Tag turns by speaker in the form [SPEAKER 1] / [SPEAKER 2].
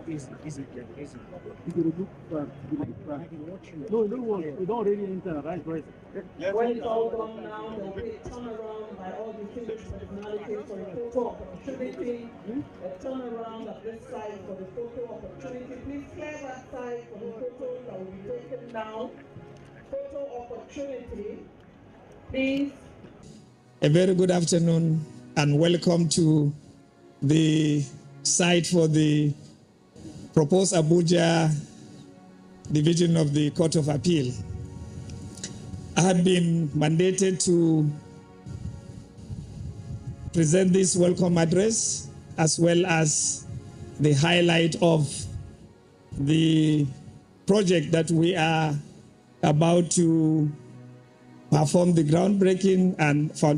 [SPEAKER 1] Easy. If you look back, no, we don't really enter right way.
[SPEAKER 2] When it's all done now, there'll be a turnaround by all the civic personalities for a photo opportunity. A turnaround at this side for the photo opportunity. Please clear that side for the photos that will be taken now. Photo opportunity, please.
[SPEAKER 3] A very good afternoon and welcome to the site for the proposed Abuja division of the Court of Appeal. I have been mandated to present this welcome address as well as the highlight of the project that we are about to perform the groundbreaking and foundation